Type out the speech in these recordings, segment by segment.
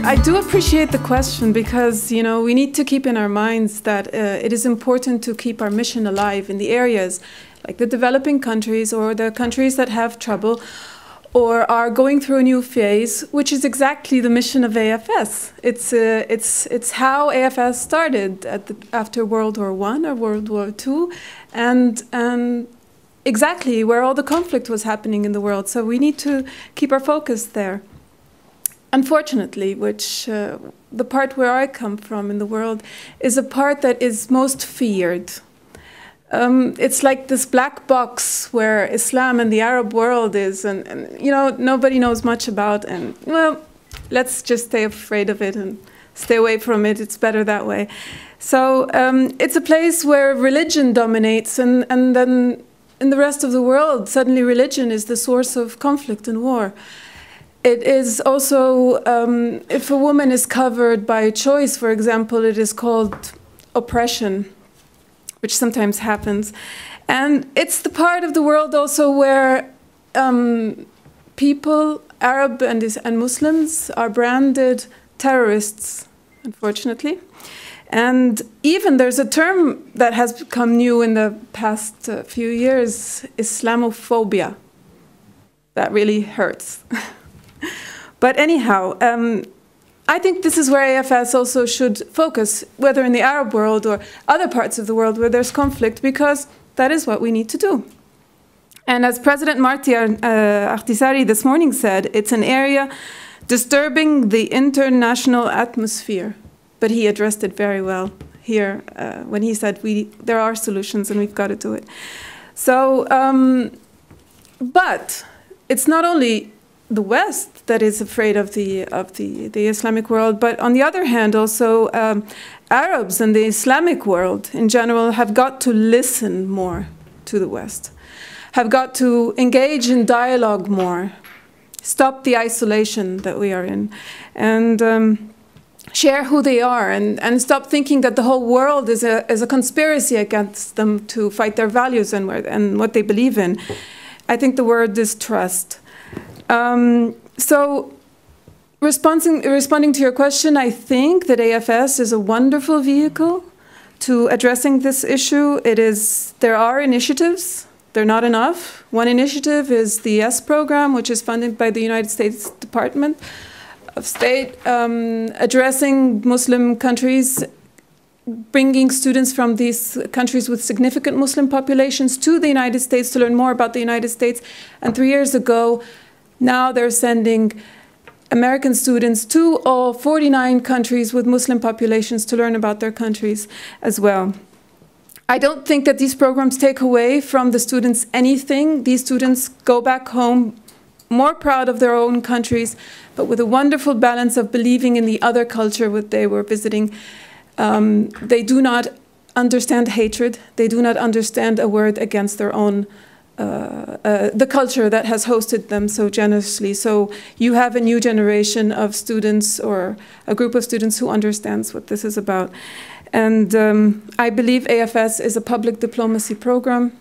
I do appreciate the question because, you know, we need to keep in our minds that it is important to keep our mission alive in the areas like the developing countries or the countries that have trouble or are going through a new phase, which is exactly the mission of AFS. It's how AFS started after World War I or World War II, and exactly where all the conflict was happening in the world. So we need to keep our focus there. Unfortunately, which the part where I come from in the world is a part that is most feared. It's like this black box where Islam and the Arab world is, and you know, nobody knows much about, and well, let's just stay afraid of it and stay away from it. It's better that way. So it's a place where religion dominates, and then in the rest of the world, suddenly religion is the source of conflict and war. It is also, if a woman is covered by choice, for example, it is called oppression, which sometimes happens. And it's the part of the world also where people, Arab and Muslims, are branded terrorists, unfortunately. And even there's a term that has become new in the past few years, Islamophobia. That really hurts. But anyhow, I think this is where AFS also should focus, whether in the Arab world or other parts of the world where there's conflict, because that is what we need to do. And as President Marty Ahtisaari this morning said, it's an area disturbing the international atmosphere. But he addressed it very well here when he said there are solutions and we've got to do it. So, but it's not only the West that is afraid of the Islamic world, but on the other hand, also Arabs and the Islamic world in general have got to listen more to the West, have got to engage in dialogue more, stop the isolation that we are in, and share who they are, and stop thinking that the whole world is a conspiracy against them to fight their values and what they believe in. I think the word is trust. So responding to your question, I think that AFS is a wonderful vehicle to addressing this issue. There are initiatives. They're not enough. One initiative is the YES program, which is funded by the United States Department of State, addressing Muslim countries, bringing students from these countries with significant Muslim populations to the United States to learn more about the United States. And 3 years ago, now they're sending American students to all 49 countries with Muslim populations to learn about their countries as well. I don't think that these programs take away from the students anything. These students go back home more proud of their own countries, but with a wonderful balance of believing in the other culture what they were visiting. They do not understand hatred. They do not understand a word against their own the culture that has hosted them so generously. So you have a new generation of students, or a group of students, who understands what this is about. And I believe AFS is a public diplomacy program,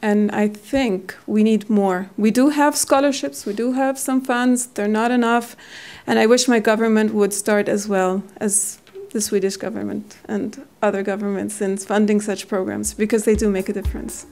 and I think we need more. We do have scholarships, we do have some funds, they're not enough, and I wish my government would start as well as the Swedish government and other governments in funding such programs, because they do make a difference.